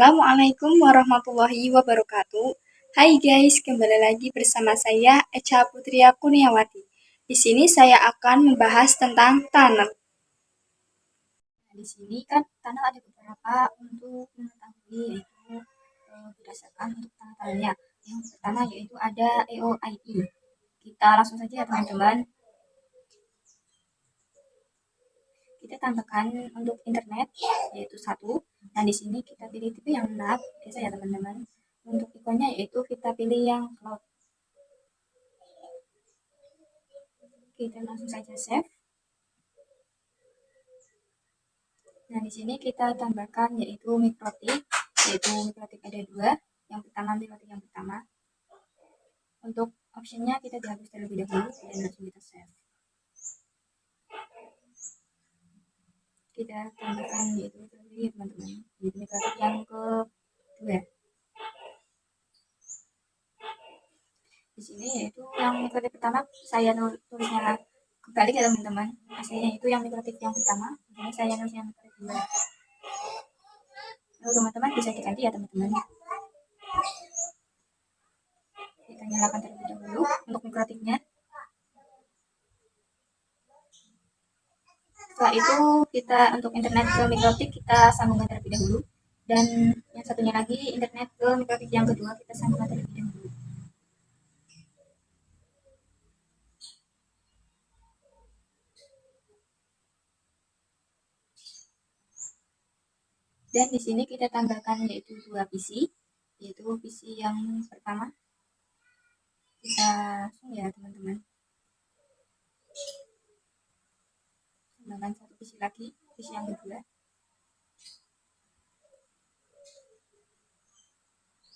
Assalamualaikum warahmatullahi wabarakatuh. Hai guys, kembali lagi bersama saya Echa Putria Kurniawati. Di sini saya akan membahas tentang tunnel. Nah, di sini kan tunnel ada beberapa untuk mengetahui, yaitu berdasarkan untuk tunnelnya. Yang pertama yaitu ada EOIP. Kita langsung saja ya teman-teman. Kita tambahkan untuk internet yaitu 1. Nah, di sini kita pilih tipe yang NAT biasa ya teman-teman. Untuk ikonnya yaitu kita pilih yang cloud. Kita langsung saja save. Nah, di sini kita tambahkan yaitu mikrotik ada 2. Yang pertama mikrotik yang pertama. Untuk optionnya kita dihapus terlebih dahulu dan langsung kita save. Kita tambahkan yaitu teman-teman, yaitu mikrotik yang kedua. Di sini yaitu yang mikrotik pertama saya tulisnya kebalik ya teman-teman. Aslinya itu yang mikrotik yang pertama, ini saya nulis yang mikrotik kedua. Lalu teman-teman bisa diganti ya teman-teman. Kita nyalakan terlebih dahulu untuk mikrotiknya. Setelah itu kita untuk internet ke mikrotik kita sambungkan terlebih dahulu, dan yang satunya lagi internet ke mikrotik yang kedua kita sambungkan terlebih dahulu. Dan di sini kita tambahkan yaitu 2 PC, yaitu PC yang pertama. Kita langsung ya teman-teman. Tambahkan 1 PC lagi, PC yang kedua.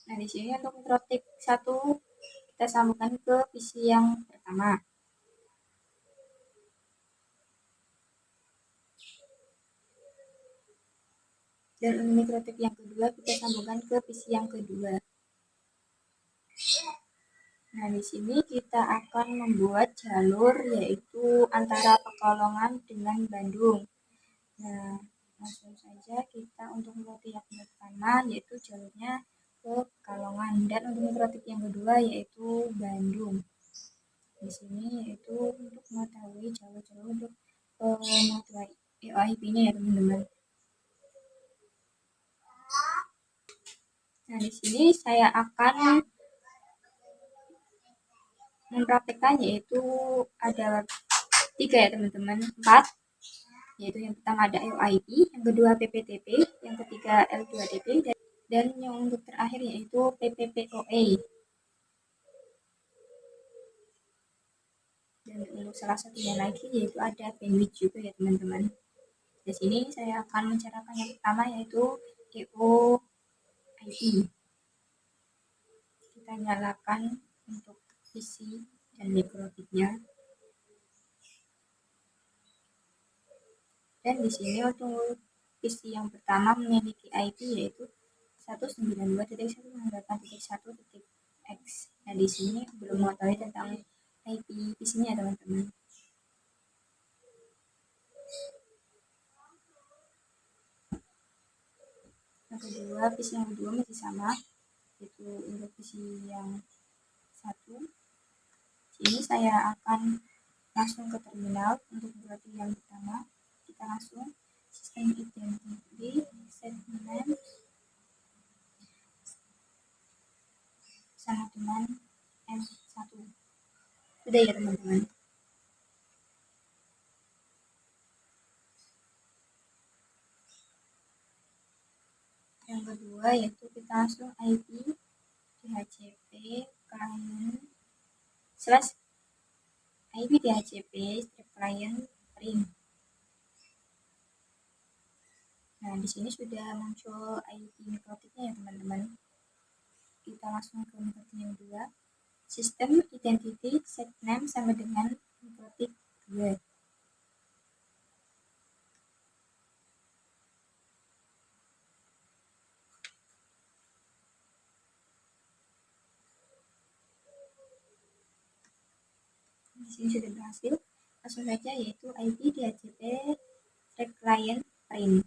Nah, di sini untuk mikrotik 1 kita sambungkan ke PC yang pertama. Dan untuk mikrotik yang kedua kita sambungkan ke PC yang kedua. Nah, di sini kita akan membuat jalur yaitu antara Pekalongan dengan Bandung. Nah, langsung saja kita untuk mikrotik yang pertama yaitu jalurnya ke Pekalongan, dan untuk mikrotik yang kedua yaitu Bandung. Di sini yaitu untuk mengetahui jalur-jalur untuk mengetahui EOIP-nya ya teman-teman. Nah, di sini saya akan mempraktekkan yaitu ada 3 ya teman-teman, 4, yaitu yang pertama ada EOIP, yang kedua PPTP, yang ketiga L2TP, dan yang untuk terakhir yaitu PPPoE. Dan untuk salah satunya lagi yaitu ada bandwidth juga ya teman-teman. Di sini saya akan menceritakan yang pertama yaitu EOIP. Kita nyalakan untuk PC dan mikrotiknya. Dan di sini untuk PC yang pertama memiliki IP yaitu 192.168.1.x. Nah, di sini belum mengetahui tentang IP PC-nya teman-teman. Yang kedua, PC yang kedua masih sama, yaitu untuk PC yang 1. Ini saya akan langsung ke terminal. Untuk berarti yang pertama kita langsung sistem identity set name sama dengan M1. Sudah ya teman-teman. Yang kedua yaitu kita langsung IP DHCP client slash IP DHCP strip client print. Nah, di sini sudah muncul IP mikrotiknya ya teman-teman. Kita langsung ke mikrotik yang kedua, sistem identity set name sama dengan mikrotik 2. Di sini sudah berhasil. Langsung saja yaitu IP DHCP strip client print.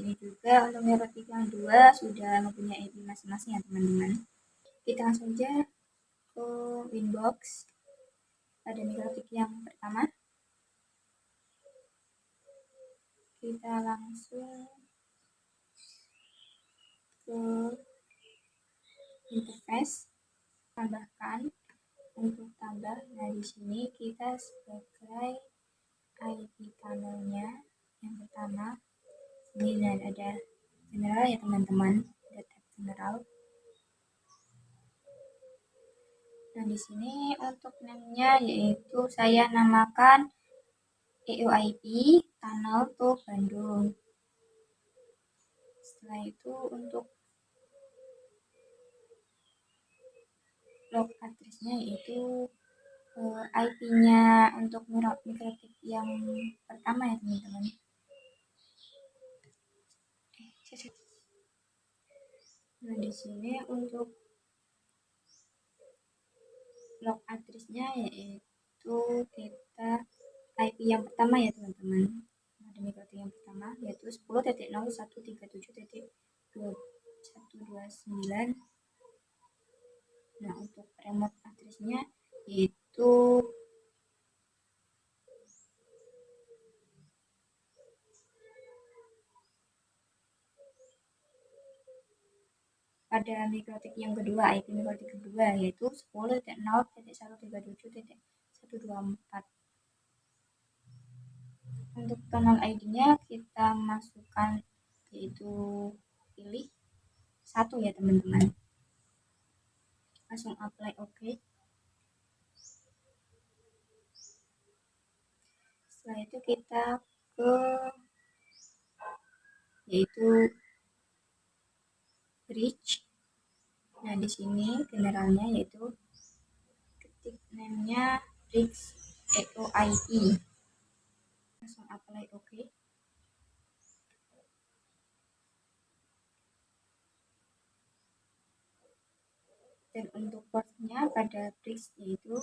ini juga untuk mikrotik yang dua sudah mempunyai IP masing-masing ya teman-teman. Kita langsung saja ke Winbox. Pada mikrotik yang pertama, kita langsung ke interface, tambahkan untuk tambah. Nah, di sini kita sebagai IP tunnelnya yang pertama, ini dan ada general ya teman-teman, ada tab general. Nah, di sini untuk name-nya yaitu saya namakan EOIP Tunnel to Bandung. Setelah itu untuk log address-nya yaitu IP-nya untuk mikrotik yang pertama ya teman-teman. Nah, di sini untuk log address-nya yaitu kita IP yang pertama ya teman-teman. Nah, di mikrotik yang pertama yaitu 10.0137.2129. Nah, untuk remote address-nya yaitu pada mikrotik yang kedua, IP mikrotik kedua yaitu 10.0.137.124. Untuk tunnel ID-nya kita masukkan yaitu pilih satu ya teman-teman. Langsung apply OK. Setelah itu kita ke yaitu bridge. Nah, di sini generalnya yaitu ketik name-nya bridge EOIP. Langsung apply OK. Dan untuk portnya pada bridge yaitu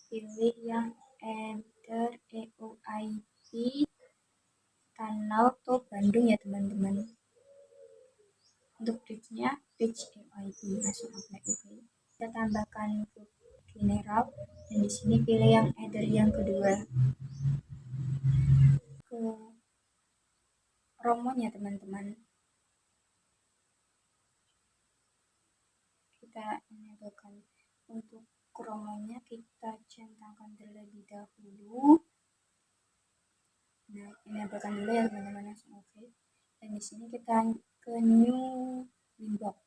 pilih yang enter EOIP Tunnel to Bandung ya teman-teman. Untuk bridge-nya bridge EOIP, langsung apply OK. Kita tambahkan general dan di sini pilih yang header yang kedua ke romonya teman-teman. Kita enablekan untuk romonya, kita centangkan terlebih dahulu. Nah, enablekan dulu ya teman-teman, langsung OK. Dan di sini kita ke new winbox.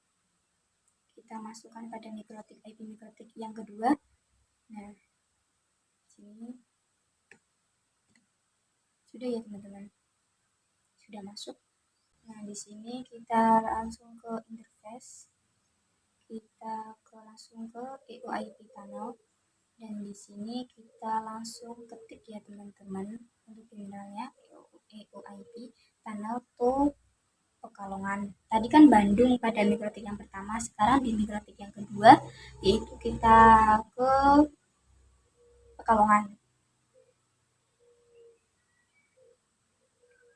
Kita masukkan pada mikrotik IP mikrotik yang kedua. Nah, sini sudah ya teman-teman, sudah masuk. Nah, di sini kita langsung ke interface, kita langsung ke EOIP tunnel, dan di sini kita langsung ketik ya teman-teman untuk terminalnya EOIP tunnel to Pekalongan. Tadi kan Bandung pada mikrotik yang pertama, sekarang di mikrotik yang kedua yaitu kita ke Pekalongan.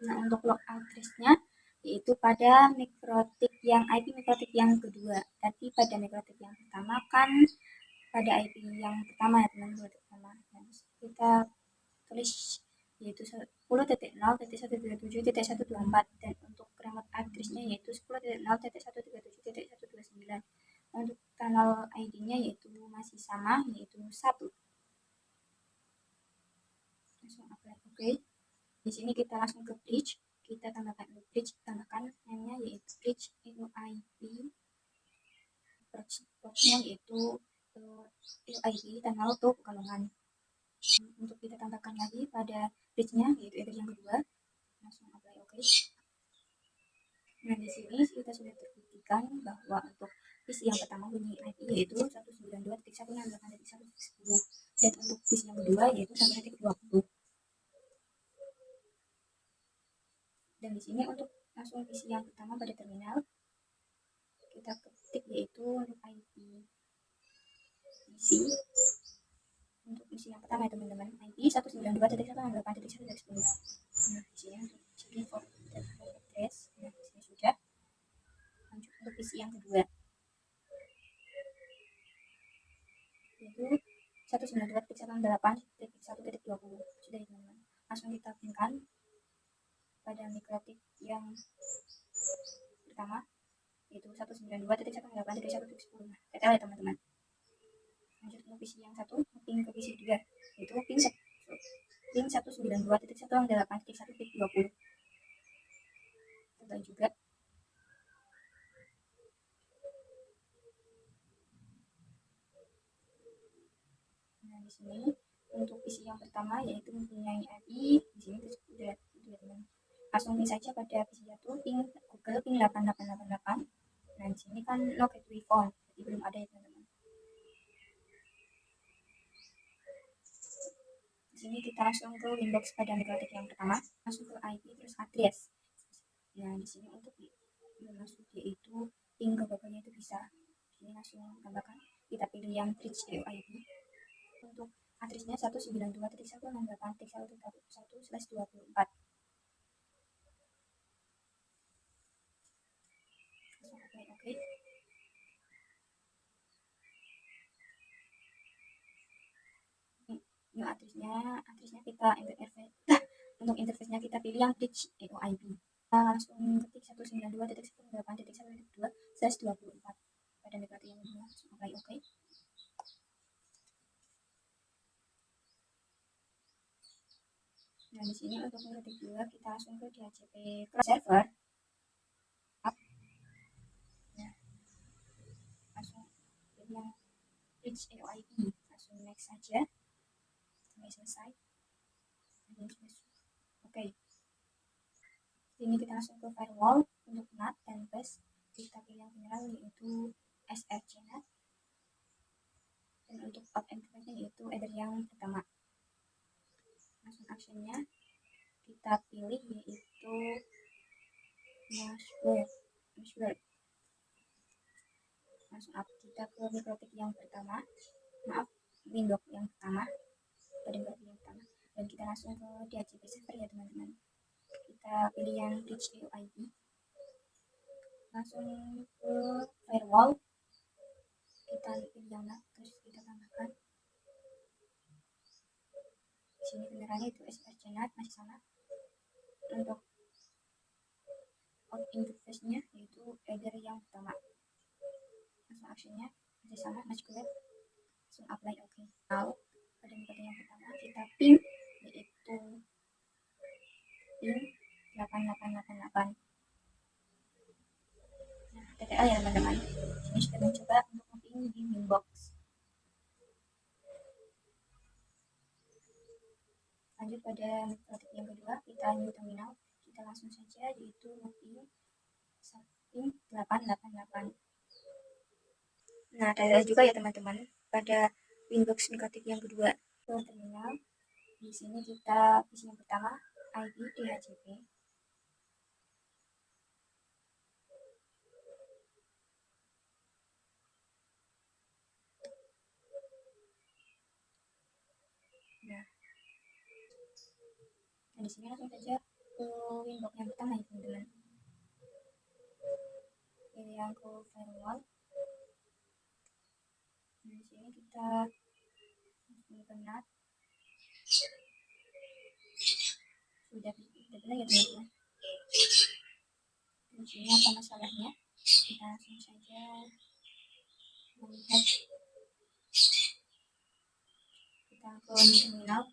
Nah, untuk log address-nya yaitu pada mikrotik yang IP mikrotik yang kedua. Tadi pada mikrotik yang pertama kan pada IP yang pertama ya teman-teman. Nah, kita tulis yaitu 10.0.137.124 dan untuk remote address-nya yaitu 10.0.137.129. Untuk tunnel ID-nya yaitu masih sama yaitu 1. Langsung apply OK. Di sini kita langsung ke bridge, kita tambahkan bridge, tambahkan name-nya yaitu bridge EOIP, box-nya yaitu EOIP Tunnel to Pekalongan. Untuk kita tambahkan lagi pada bridge-nya yaitu header yang kedua, langsung apply OK. Nah, di sini kita sudah terbuktikan bahwa untuk PC yang pertama bunyi IP yaitu 192.168.1.10 dan untuk PC yang kedua yaitu 1.20. Dan di sini untuk langsung isi yang pertama pada terminal kita ketik yaitu untuk IP isi untuk isi yang pertama ya teman-teman, IP 192.168.1.10. Nah, isinya untuk default address. Nah, PC yang kedua, yaitu 192.168.1.20. Sudah ya teman-teman, langsung kita pinkan pada mikrotik yang pertama, yaitu 192.168.1.10. TTL ya teman-teman. Lanjut ke PC yang satu, ping ke PC 2, yaitu ping 192.168.1.20. Coba juga. Nah, di sini untuk PC yang pertama yaitu mempunyai API, di sini sudah teman. Langsung ping saja pada PC satu, ping Google ping 8888. Nah, di sini kan no gateway phone, jadi belum ada ya teman-teman. Di sini kita langsung ke Windows pada mikrotik yang pertama, langsung ke IP terus address. Nah, di sini untuk masuk yaitu ping ke Google-nya itu bisa. Ini langsung tambahkan, kita pilih yang bridge IP. Untuk addressnya 192.168.1.1/24. Oke. Ini addressnya kita untuk interface-nya kita pilih yang bridge IP. Langsung ketik 192.168.1.2/24 pada metode yang kedua, langsung apply oke. Nah, di sini untuk metode kedua kita langsung ke DHCP server. Nah, langsung pilih yang bridge IP, langsung next saja sampai selesai. Oke. Ini kita langsung ke firewall. Untuk NAT dan bus kita pilih yang general yaitu SRCNet, dan untuk out interface yaitu header yang pertama. Langsung actionnya kita pilih yaitu Mashword. Langsung kita ke mikrotik yang pertama, Windows yang pertama, pada mikrotik yang pertama, dan kita langsung ke DHCP server ya teman-teman. Kita pilih yang bridge IP, langsung ke firewall, kita pilih yang NAT, terus kita tambahkan. Di sini benerannya itu SRCNet masih sama. Untuk out interface-nya yaitu header yang pertama. Langsung actionnya masih sama, Mashword. Langsung apply oke. Now pada metode yang pertama kita ping yaitu ping 8888. Nah, TTL ya teman-teman. Ini sudah mencoba untuk ping di inbox. Lanjut pada metode yang kedua, kita new terminal. Kita langsung saja yaitu ping 888. Nah, TTL juga ya teman-teman pada Windows mikrotik yang kedua. Ke terminal. Di sini kita isi yang pertama IP DHCP. Nah, di sini langsung saja ke Windows yang pertama ya teman-teman. Pilih yang ke firewall. Nah, di sini kita ke NAT. Sudah benar ya teman-teman. Di sini apa masalahnya? Kita langsung saja melihat. Kita ke terminal.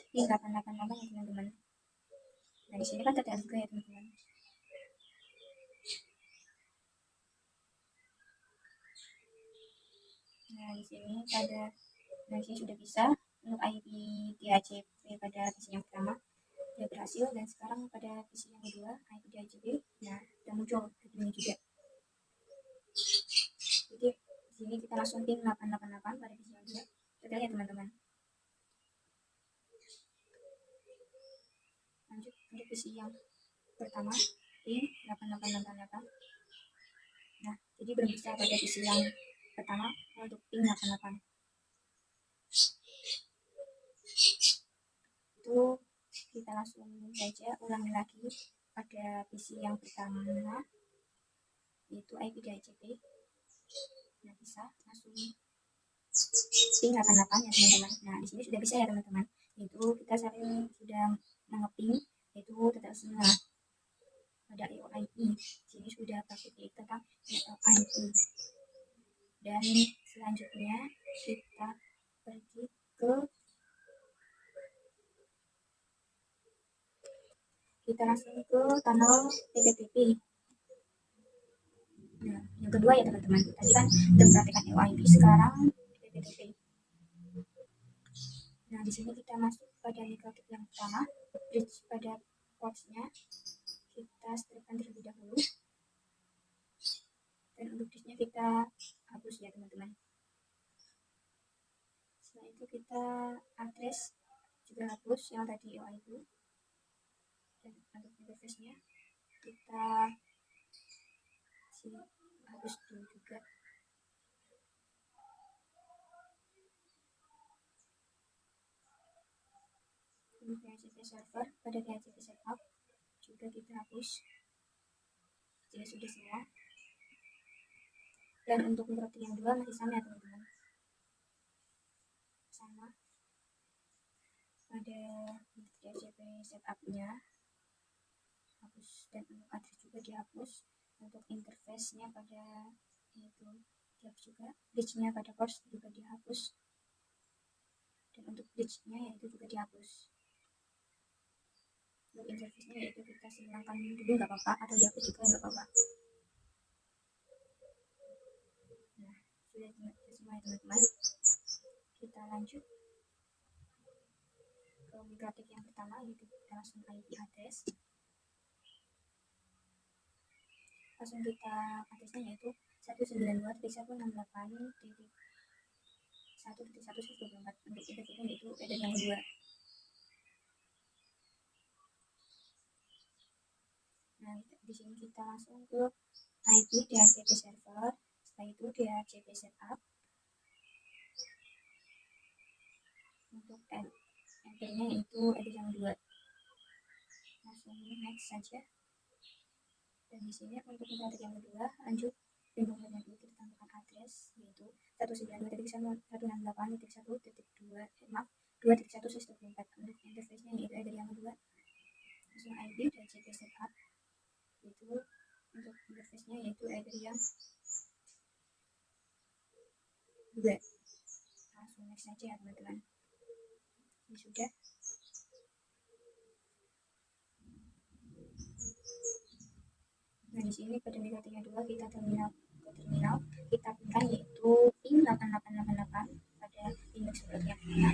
Ini 888 ya teman-teman. Nah, di sini kan TTL juga ya teman-teman. Nah, di sini pada sudah bisa untuk IP DHCP pada PC yang pertama sudah berhasil, dan sekarang pada PC yang kedua IP DHCP sudah muncul ini juga. Jadi di sini kita langsung ping 888 pada PC yang kedua. Kita lihat teman-teman. Lanjut untuk PC yang pertama ping 8888. Nah, jadi belum bisa pada PC yang pertama untuk ping 88. Itu kita langsung saja ulangi lagi pada pada PC yang pertama yaitu IP DHCP. Nah, bisa langsung ping 88 ya teman-teman. Nah, di sini sudah bisa ya teman-teman. Yaitu kita saling sudah mengeping yaitu tetap semua pada EOIP. Sini sudah pakai tentang EOIP. Dan selanjutnya kita pergi ke langsung ke tunnel TPTP. Nah, yang kedua ya teman-teman. Tadi kan kita perhatikan EOIP, sekarang TPTP. Nah, di sini kita masuk pada mikrotik yang pertama, bridge pada portsnya kita stripkan terlebih dahulu. Dan untuk disknya kita hapus ya teman-teman. Setelah itu kita address juga hapus yang tadi EOIP. Dan untuk interface-nya kita hapus dulu juga. Untuk DHCP server pada DHCP setup juga kita hapus. Jadi sudah semua. Dan untuk mikrotik yang dua masih sama ya teman-teman. Sama pada DHCP setup-nya hapus, dan untuk address juga dihapus. Untuk interface-nya pada itu dihapus juga, bridge-nya pada port juga dihapus, dan untuk bridge-nya yaitu juga dihapus. Untuk interface-nya yaitu kita hilangkan dulu nggak apa-apa, atau dihapus juga nggak apa-apa. Nah, sudah semua ya teman-teman. Kita lanjut ke mikrotik yang pertama, yaitu kita langsung IP address. Langsung kita addressnya yaitu 192.168.1.124. Untuk interface-nya yaitu address yang kedua. Nah, di sini kita langsung ke IP DHCP server. Setelah itu DHCP setup. Untuk enter-nya itu address yang kedua. Langsung next saja. Dan di sini untuk mikrotik yang kedua, lanjut pintu yang kedua kita tambahkan address yaitu 192.168.1.2.1/4. Untuk interface-nya yaitu address yang kedua. Langsung IP DHCP setup. Itu untuk interface-nya yaitu address yang kedua. Langsung next saja ya teman-teman. Ini sudah. Nah, di sini pada mikrotiknya dua kita terminal kita pinkan yaitu ping 8888 pada index slot yang kedua.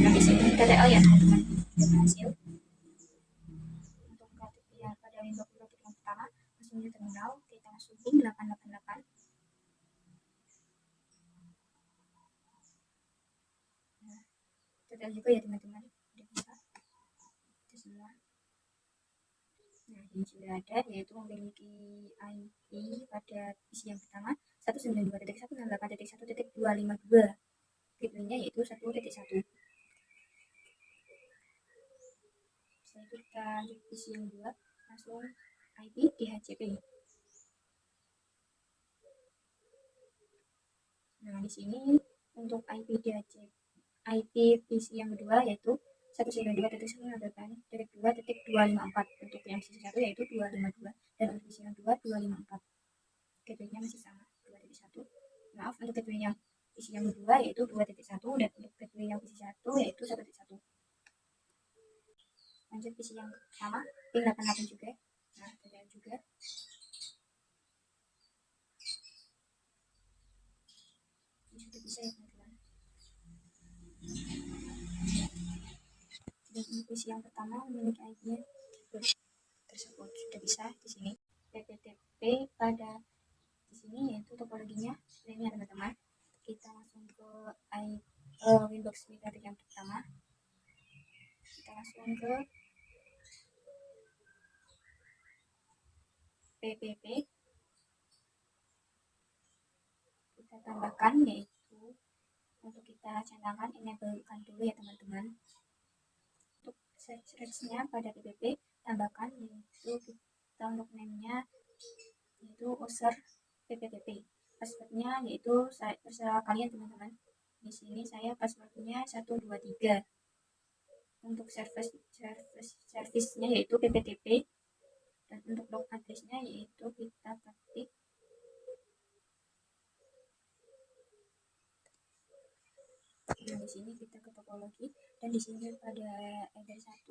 Nah, di sini TTL ya teman-teman, berhasil. Untuk mikrotik yang pada window mikrotik yang pertama langsung di terminal kita langsung ping 888. Nah, TTL juga ya teman-teman, udah bisa itu semua. Nah, ini sudah ada, yaitu memiliki IP pada PC yang pertama 192.168.1.252. Gateway-nya yaitu 1.1. Setelah itu kita lanjut PC yang kedua, langsung IP DHCP. Nah, di sini untuk IP DHCP, IP PC yang kedua yaitu 192.168.2.254. Untuk yang PC satu yaitu 252, dan untuk PC yang kedua 254. Gateway-nya masih sama 2.1. Maaf, untuk gateway yang PC yang kedua yaitu 2.1, dan untuk gateway yang PC satu yaitu 1.1. Lanjut PC yang pertama ping 88 juga. Nah, TTL juga. Ini sudah bisa ya teman-teman. Dan untuk PC yang pertama memiliki IP-nya tersebut sudah bisa di sini. PPTP pada di sini yaitu topologinya ini ya teman-teman. Kita langsung ke Winbox mikrotik yang pertama. Kita langsung ke PPP. Kita tambahkan yaitu untuk kita centangkan enablekan dulu ya teman-teman. Untuk search nya pada PPP tambahkan yaitu kita untuk name-nya yaitu user pptp. Passwordnya yaitu terserah kalian teman-teman. Di sini saya passwordnya 123. Untuk service-nya yaitu pptp, dan untuk log address-nya yaitu kita ketik di sini kita ke topologi, dan di sini pada header 1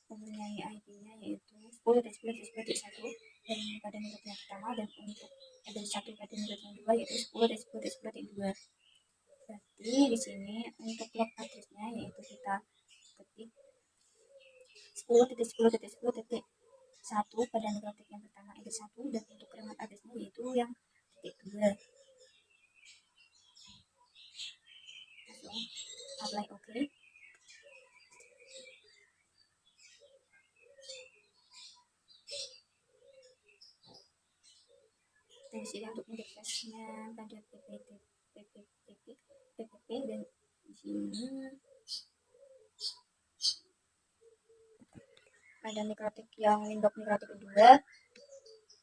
mempunyai IP-nya yaitu 10.10.10.1 dan pada metode yang pertama, dan untuk header 1 pada metode yang kedua yaitu 10.10.10.2. Berarti di sini untuk log address-nya yaitu kita ketik 10.10.10.1 pada metode yang pertama header 1, dan untuk remote address-nya yaitu yang titik 2. Apply OK. Dan sini untuk interface-nya pada PPP, dan di sini pada mikrotik yang Windows mikrotik kedua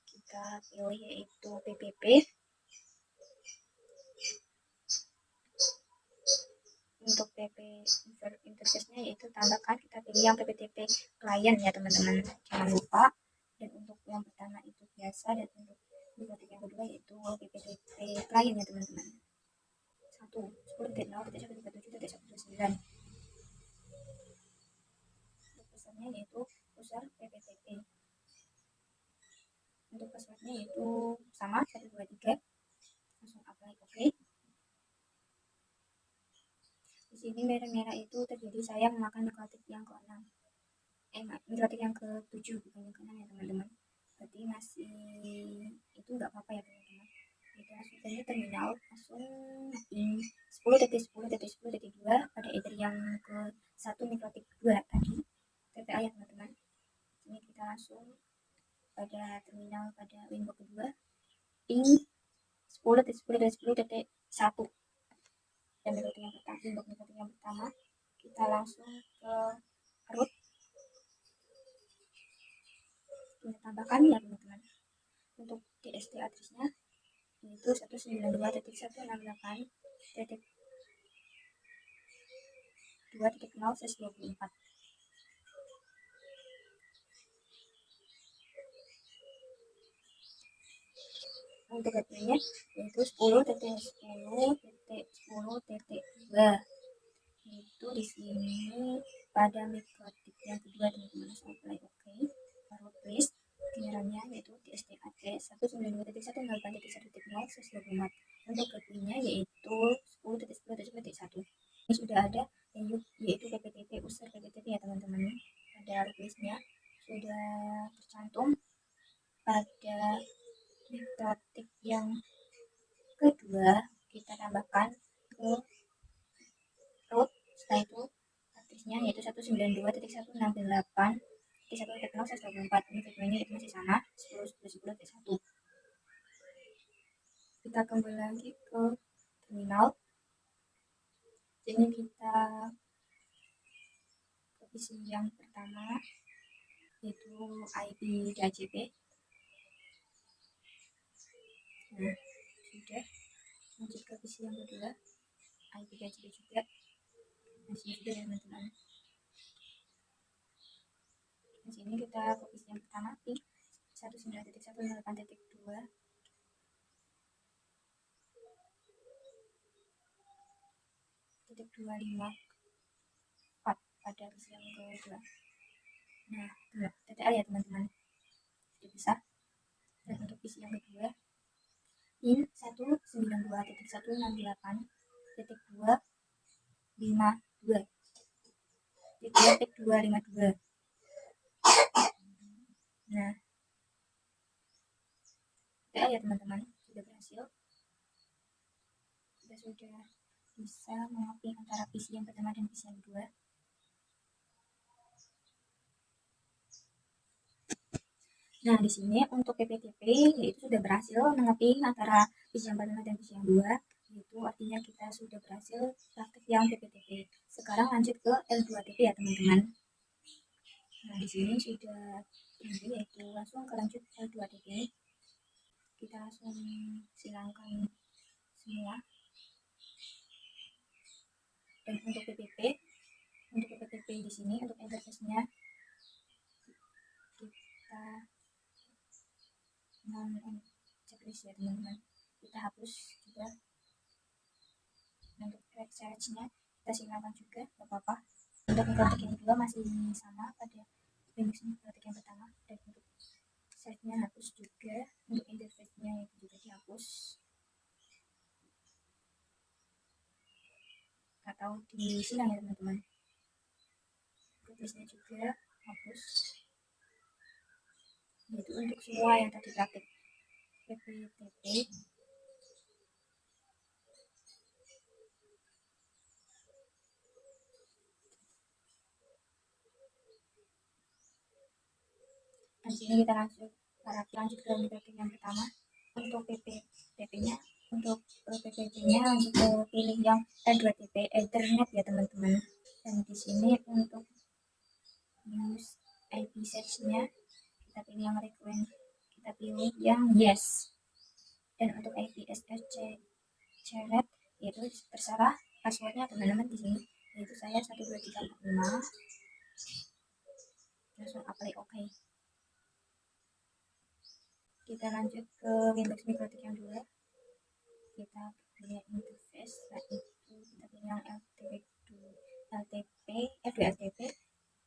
kita pilih yaitu PPP. Untuk PP interface-nya yaitu tambahkan kita pilih yang PPTP client ya teman-teman, jangan lupa. Dan untuk yang pertama itu biasa, dan untuk mikrotik yang kedua yaitu PPTP client ya teman-teman. 10.0.1.7.19. Untuk pesannya yaitu user PPTP. Untuk passwordnya yaitu sama 123. Langsung apply OK. Di sini merah-merah itu terjadi saya memakan mikrotik yang ke-6. Mikrotik yang ke-7 bukan yang ke-6 ya teman-teman. Berarti masih itu nggak apa-apa ya teman-teman. Kita langsung saja terminal, langsung in 10.10.10.2 pada header yang ke-1 mikrotik 2 tadi TPA ya teman-teman. Ini kita langsung pada terminal pada window kedua in 10.10.10.1 dan mikrotik yang pertama kita langsung ke root. Kita tambahkan ya teman-teman. Untuk DST address-nya yaitu 192.168.2.0/24. Untuk gateway-nya yaitu 10.10.10.2. Itu di sini pada mikrotik yang kedua teman-teman. Apply OK. Baru list gilirannya yaitu DSTAD 192.168.1.0/24. Untuk gateway-nya yaitu 10.10.10.1. Ini sudah ada yaitu PPTP user PPTP ya teman-teman. Pada listnya sudah tercantum pada mikrotik yang kedua. Kita tambahkan ke root, setelah itu address-nya yaitu 192.168.1.0/24. Ini gateway-nya itu masih sama 10.10.10.1. Kita kembali lagi ke terminal. Jadi kita ke PC yang pertama yaitu IP DHCP. Nah, sudah. Lanjut ke PC yang kedua, IP DHCP juga. Nah, sini sudah ya teman-teman. Di sini kita ke PC yang pertama ping 19.168.2. titik 254 pada PC yang kedua. Nah, TTA ya teman-teman, sudah bisa. Dan untuk PC yang kedua pin 192.168.2.252. Nah, TTA ya teman-teman, sudah berhasil. Kita sudah bisa memapping antara PC yang pertama dan PC yang kedua. Nah, di sini untuk PPTP yaitu sudah berhasil memapping antara PC yang pertama dan PC yang kedua. Itu artinya kita sudah berhasil praktek yang PPTP. Sekarang lanjut ke L2TP ya teman-teman. Nah, di sini sudah ini, yaitu langsung ke lanjut L2TP. Kita langsung silangkan semua. Dan untuk PPT di sini untuk interface-nya kita non checklist ya teman-teman, kita hapus juga. Untuk search-nya kita silangkan juga, gak apa-apa. Untuk mikrotik ini juga masih sama pada Linux mikrotik yang pertama, dan untuk search-nya hapus juga. Untuk interface-nya itu juga dihapus atau disilang ya teman-teman. Checklist-nya juga hapus, yaitu untuk semua yang tadi praktik PPTP. Dan sini kita lanjut ke mikrotik yang pertama. Untuk PPTP-nya, untuk PPT-nya lanjut ke pilih yang L2TP Ethernet ya teman-teman. Dan di sini untuk use IP search-nya kita pilih yang request, kita pilih yang yes. Dan untuk IP SRC Ceret itu terserah passwordnya teman-teman di sini, yaitu saya 12345. Langsung apply OK. Kita lanjut ke Windows mikrotik yang dua. Kita pilih interface, setelah itu kita pilih yang F2LTP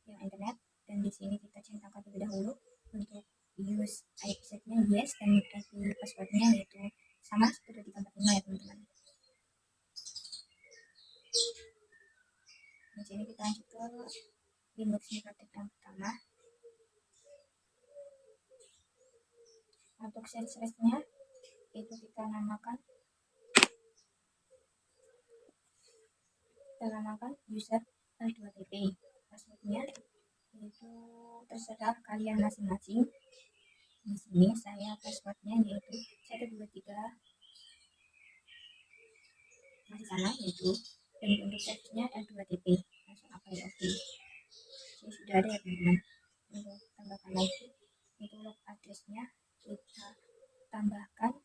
yang internet, dan di sini kita centangkan terlebih dahulu untuk use IP setnya yes, dan IP passwordnya yaitu sama 12345 ya teman-teman. Di sini kita lanjut ke Windows mikrotik yang pertama. Untuk series-nya itu kita namakan user L2TP. Passwordnya itu terserah kalian masing-masing. Di sini saya passwordnya yaitu 123 masih sama yaitu, dan untuk search-nya L2TP. Langsung apply OK. Ini sudah ada ya teman-teman. Untuk tambahkan lagi itu log address-nya kita tambahkan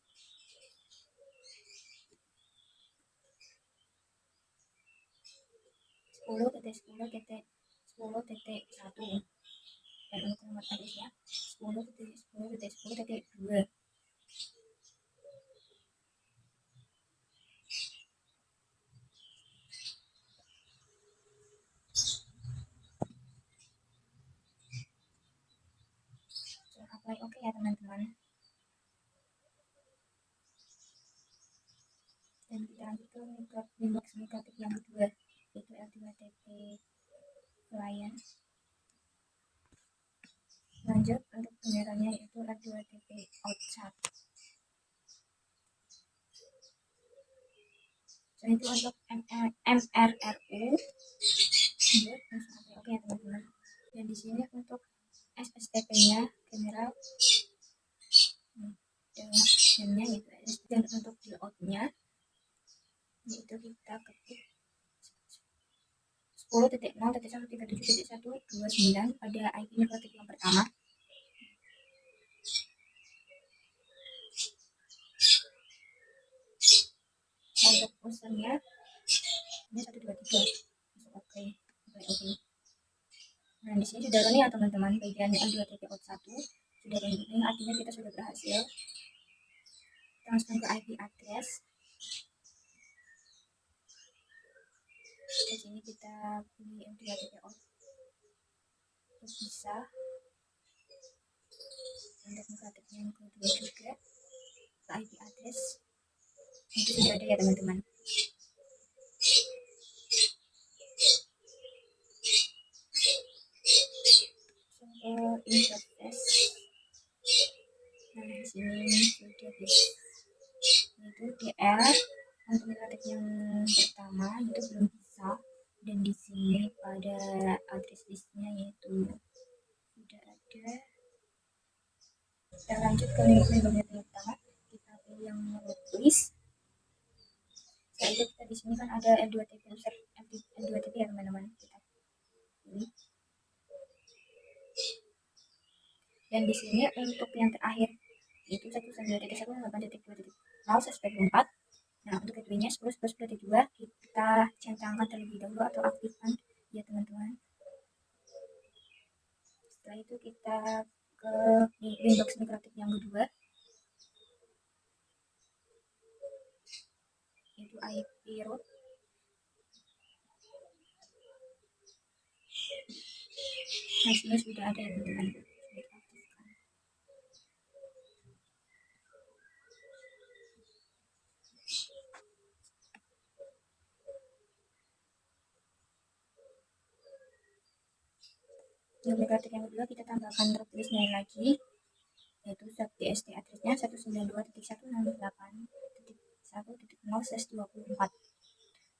10.10.10.1, dan untuk nomor address-nya 10.10.10.2. Apply OK ya teman-teman. Dan kita lanjut ke Windows mikrotik yang kedua, yaitu L2TP client. Lanjut untuk benderanya yaitu L2TP outside. Itu untuk MRRU. Oke ya teman-teman. Dan di sini untuk SSTP-nya general dan-nya yaitu dan untuk layout-nya yaitu kita ketik 10.0.137.129 pada IP mikrotik yang pertama. Untuk usernya ini 123. Oke. Nah, di sini sudah running ya teman-teman, bagian L2TP out 1 sudah running, artinya kita sudah berhasil transfer ke IP address. Di sini kita pilih L2TP out untuk bisa. Untuk mikrotik yang kedua juga ke IP address itu sudah ada ya teman-teman. Interface. Nah, di sini sudah bisa. Itu DR untuk mikrotik yang pertama itu belum bisa, dan di sini pada address listnya yaitu sudah ada. Kita lanjut ke link yang pertama, kita pilih yang list. Setelah itu kita di sini kan ada L2TP user L2TP ya teman-teman, kita pilih. Dan di sini untuk yang terakhir itu 192.168.2.0/24. Nah, untuk gateway-nya 10.10.2 kita centangkan terlebih dahulu atau aktifkan ya teman-teman. Setelah itu kita ke Windows mikrotik yang kedua, yaitu IP root. Nah, sini sudah ada ya teman-teman. Yang mikrotik yang kedua kita tambahkan tertulisnya lagi, yaitu subDST address-nya 192.168.1.0/24.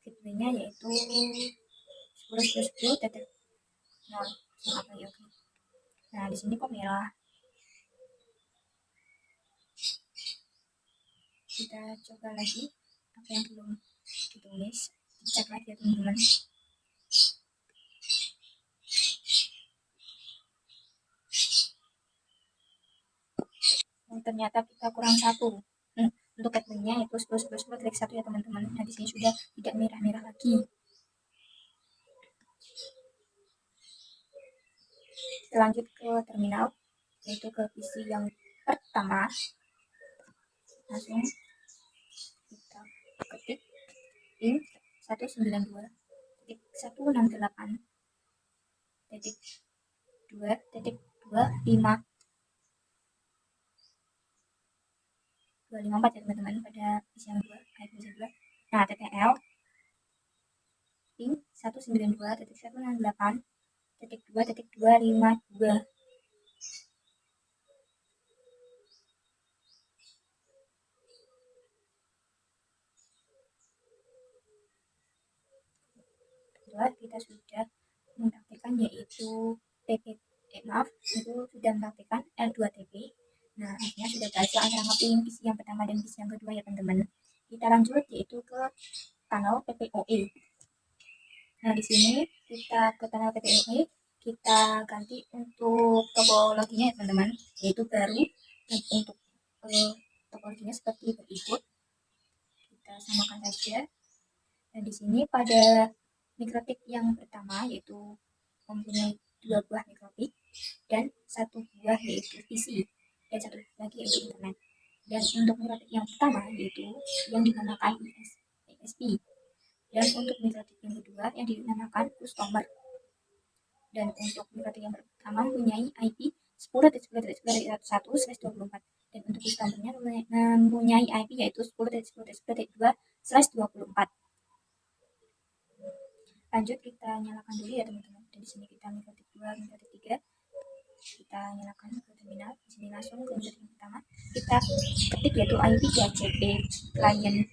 Gateway-nya yaitu 10.10.0. Nah, di sini kok merah? Kita coba lagi apa yang belum ditulis, cek lagi ya teman-teman. Ternyata kita kurang satu. Untuk gateway-nya itu 10.10.10.1 ya teman-teman. Nah, di sini sudah tidak merah-merah lagi. Lanjut ke terminal, yaitu ke PC yang pertama. Langsung kita ketik pin 192.168.2.254 ya teman-teman pada PC yang kedua, PC 2. Nah, TTL pin 192.168.2.252. Kita sudah mempraktikkan yaitu itu sudah mempraktikkan L2TP. Nah, artinya sudah belajar antara ngepin PC yang pertama dan PC yang kedua ya teman-teman. Kita lanjut yaitu ke tunnel PPOE. Nah, di sini kita ke tunnel PPOE, kita ganti untuk topologinya ya teman-teman, yaitu baru. Dan untuk topologinya seperti berikut, kita samakan saja. Dan di sini pada mikrotik yang pertama yaitu mempunyai 2 buah mikrotik dan 1 buah yaitu PC dan 1 lagi yaitu internet. Dan untuk mikrotik yang pertama yaitu yang dinamakan ISP, dan untuk mikrotik yang kedua yang dinamakan customer. Dan untuk mikrotik yang pertama mempunyai IP 10.10.10.1/24, dan untuk customernya mempunyai IP yaitu 10.10.10.2/24. Lanjut kita nyalakan dulu ya teman-teman. Di sini kita mikrotik 2, mikrotik 3. Kita nyalakan ke terminal. Di sini langsung ke mikrotik yang pertama. Kita ketik yaitu IP DHCP client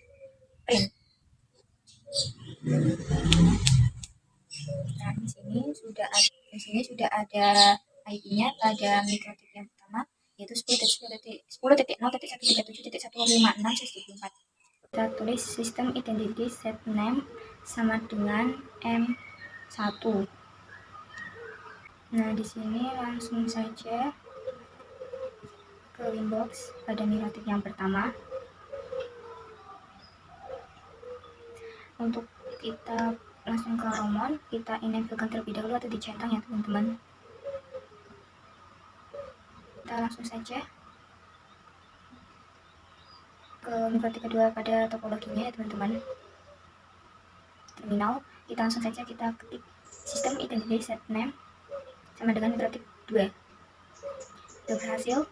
print. Nah, di sini sudah ada IP-nya pada mikrotik yang pertama yaitu 10.10.0.137.156/24. Kita tulis sistem identity set name sama dengan M1. Nah, di sini langsung saja ke Windows pada mikrotik yang pertama. Untuk kita langsung ke Romon, kita enablekan terlebih dahulu atau dicentang ya teman-teman. Kita langsung saja ke mikrotik kedua pada topologinya ya teman-teman. Terminal, kita langsung saja kita ketik sistem identity set name sama dengan mikrotik 2. Sudah berhasil.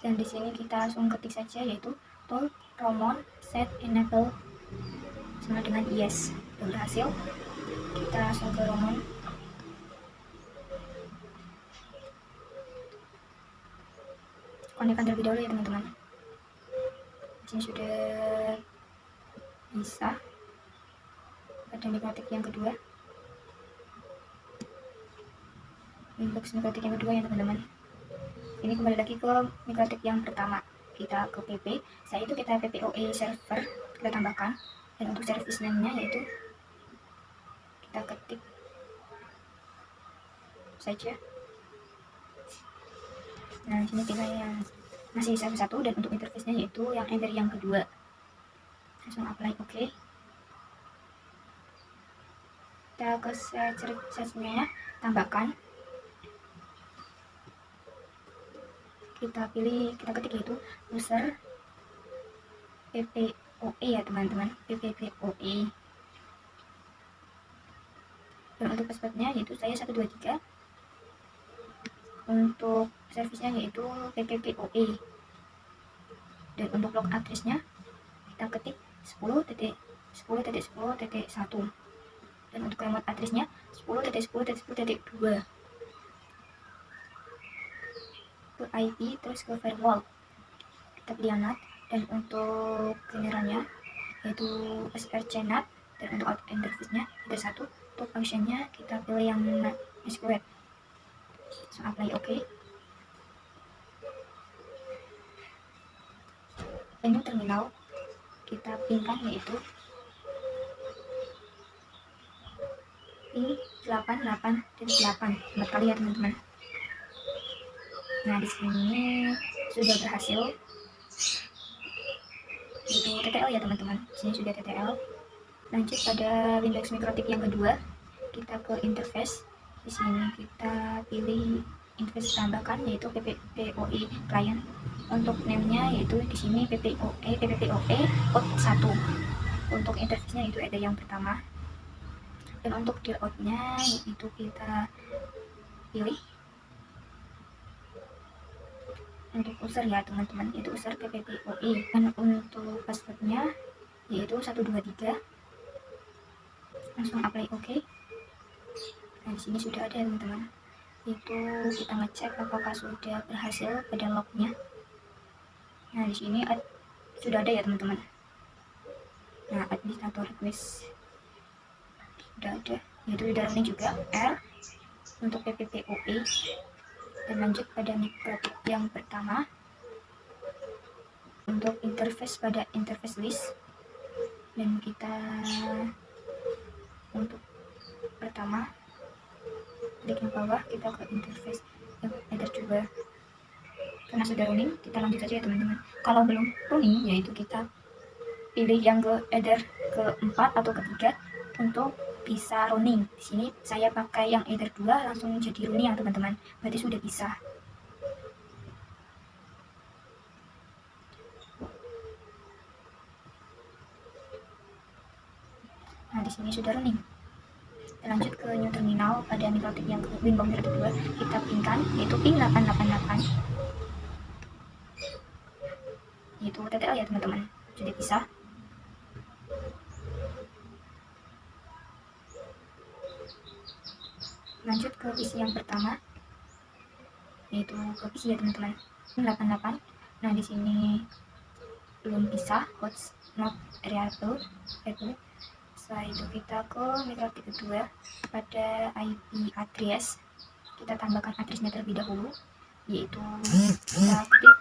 Dan di sini kita langsung ketik saja yaitu tool Romon set enable sama dengan yes. Sudah berhasil. Kita langsung ke Romon. Konekkan terlebih dahulu ya teman-teman. Di sini sudah bisa pada mikrotik yang kedua. Inbox mikrotik yang kedua ya teman-teman. Ini kembali lagi ke mikrotik yang pertama. Kita ke PP. Saya itu kita PPOE server kita tambahkan. Dan untuk service name-nya yaitu kita ketik saja. Nah, di sini pilih yang masih satu dan untuk interface-nya yaitu yang enter yang kedua. Langsung apply oke. Kita ke search-nya, tambahkan. Kita ketik yaitu user PPOE ya teman-teman, PPPOE. Dan untuk passwordnya yaitu saya 123. Untuk servisnya yaitu PPPoE. Dan untuk log address-nya kita ketik 10.10.10.1. Dan untuk remote address-nya 10.10.10.2. ke IP terus ke firewall. Kita pilih NAT. Dan untuk generalnya yaitu srcNAT. Dan untuk out interface-nya kita satu. Untuk function-nya kita pilih yang SQL. So apply oke. Menu terminal kita pinkan yaitu pin 88.8 4 kali ya teman-teman. Nah, di sini sudah berhasil. Itu TTL ya teman-teman. Di sini sudah TTL. Lanjut pada Windows Mikrotik yang kedua, kita ke interface. Di sini kita pilih interface tambahkan yaitu PPPoE client. Untuk name-nya yaitu di sini PPPoE out 1. Untuk interface-nya itu ada yang pertama. Dan untuk layout-nya itu kita pilih untuk user ya teman-teman, itu user PPPoE. Dan untuk passwordnya yaitu 123. Langsung apply oke. Nah, di sini sudah ada teman-teman. Itu kita ngecek apakah sudah berhasil pada lognya. Nah, di sini sudah ada ya teman-teman. Nah, administrator request sudah ada, yaitu sudah running juga R untuk PPPoE. Dan lanjut pada mikrotik yang pertama. Untuk interface pada interface list, dan kita untuk pertama klik yang bawah, kita ke interface yang header juga. Karena sudah running, kita lanjut saja ya teman-teman. Kalau belum running, yaitu kita pilih yang ke header keempat atau ketiga untuk bisa running. Di sini saya pakai yang header 2 langsung jadi running ya teman-teman. Berarti sudah bisa. Nah, di sini sudah running. Lanjut ke new terminal pada mikrotik yang ke Winbox 2, kita pinkan yaitu pin 888. Yaitu TTL ya teman-teman. Sudah bisa. Lanjut ke PC yang pertama, yaitu ke PC ya teman-teman. 88. Nah, di sini belum bisa, host not reliable. Setelah itu kita ke mikrotik kedua pada IP address. Kita tambahkan addressnya terlebih dahulu, yaitu kita ketik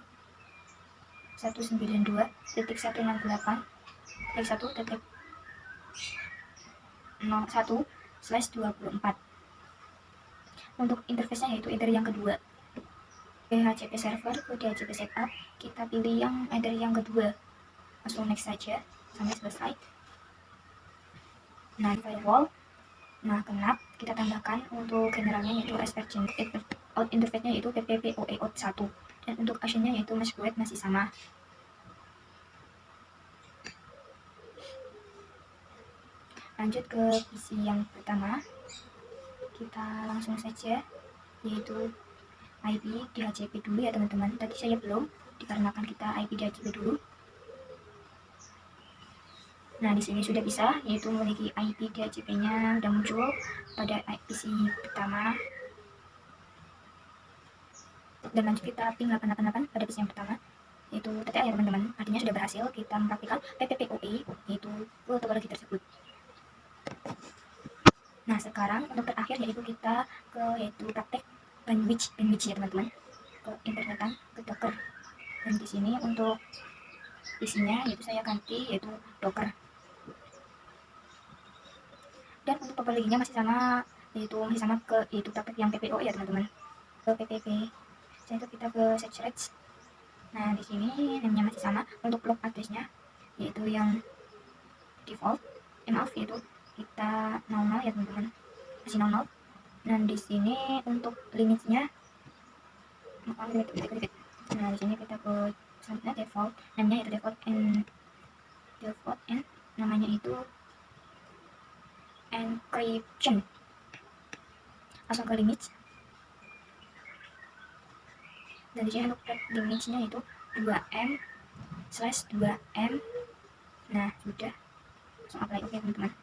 192.1.1.01/24. Untuk interface-nya yaitu header yang kedua. DHCP server ke DHCP setup, kita pilih yang header yang kedua. Langsung next saja sampai selesai. Nah, firewall. Nah, kenap kita tambahkan untuk generalnya yaitu src. Out interface-nya yaitu PPPoE out 1. Dan untuk action-nya yaitu masquerade masih sama. Lanjut ke PC yang pertama, kita langsung saja yaitu IP DHCP dulu ya teman-teman. Tadi saya belum, dikarenakan kita IP DHCP dulu. Nah, di sini sudah bisa, yaitu memiliki IP DHCP-nya sudah muncul pada PC pertama. Dan lanjut kita ping 888 pada PC yang pertama, yaitu TTL ya teman-teman. Artinya sudah berhasil kita mempraktikkan PPPoE yaitu ke topologi tersebut. Nah, sekarang untuk terakhir yaitu kita yaitu praktek bandwidth ya teman-teman, ke internetan ke Docker. Dan di sini untuk isinya yaitu saya ganti yaitu Docker. Dan untuk topologinya masih sama yaitu masih sama ke itu praktek yang PPO ya teman-teman, ke PPP. Setelah itu kita ke search. Nah di sini namanya masih sama. Untuk blog addressnya yaitu yang default, maaf yaitu kita 00 ya teman-teman, masih 00. Dan di sini untuk limitnya, nah di sini kita ke selanjutnya default, namanya itu default and namanya itu encryption. Langsung ke limit, dan di sini untuk limitnya itu 2M/2M. Nah sudah, langsung apply oke teman-teman.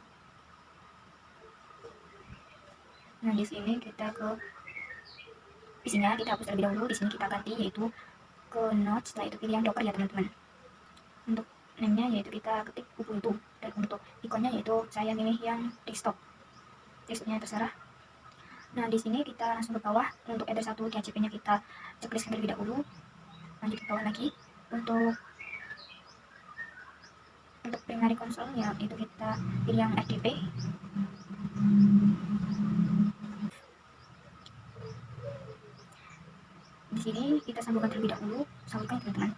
Nah di sini kita ke isinya kita hapus terlebih dahulu. Di sini kita ganti yaitu ke Node, setelah itu pilih yang Docker ya teman-teman. Untuk name-nya yaitu kita ketik Ubuntu, dan untuk ikonnya yaitu saya milih yang desktop, desktopnya terserah. Nah di sini kita langsung ke bawah. Untuk address 1 DHCP-nya kita checklist terlebih dahulu. Lanjut ke bawah lagi. Untuk primary console ya itu kita pilih yang FTP. Di sini kita sambungkan terlebih dahulu, sambungkan teman-teman.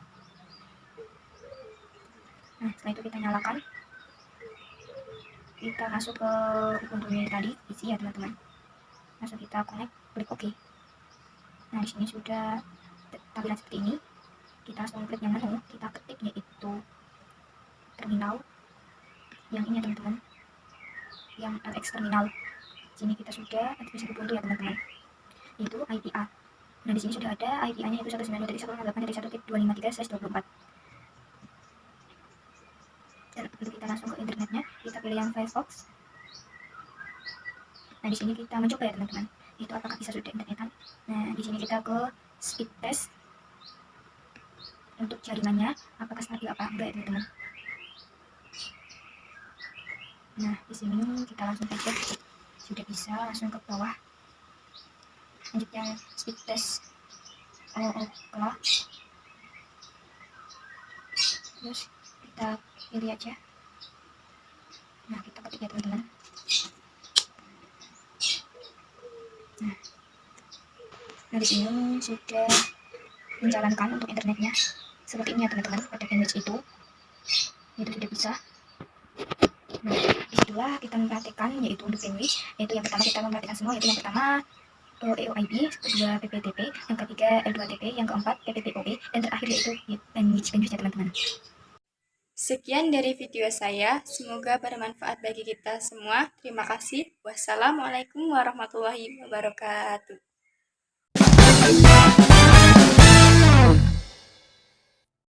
Nah setelah itu kita nyalakan, kita masuk ke Ubuntu ini tadi isi ya teman-teman. Langsung kita connect, klik OK. Nah di sini sudah tampilan seperti ini. Kita langsung klik yang menu, kita ketik yaitu terminal yang ini ya teman-teman, yang LX terminal. Sini kita sudah aktifasi Ubuntu ya teman-teman, itu IPA. Nah di sini sudah ada IPA-nya itu 192.168.253/24. Dan untuk kita langsung ke internetnya, kita pilih yang Firefox. Nah di sini kita mencoba ya teman-teman, itu apakah bisa sudah internetan. Nah di sini kita ke speed test untuk jaringannya apakah stabil apa enggak ya teman-teman. Nah di sini kita langsung saja sudah bisa, langsung ke bawah. Lanjut yang speed test kelah, terus kita pilih aja. Nah kita ketik ya teman-teman. Nah di sini sudah menjalankan untuk internetnya seperti ini ya teman-teman, pada image itu sudah bisa. Nah disitulah kita mempraktikkan yaitu untuk sandwich, yaitu yang pertama kita mempraktikkan semua, yaitu yang pertama EOIB, kedua PPTP, yang ketiga L2TP, yang keempat PPTOP, dan terakhir yaitu sandwich-nya teman-teman. Sekian dari video saya, semoga bermanfaat bagi kita semua. Terima kasih. Wassalamualaikum warahmatullahi wabarakatuh.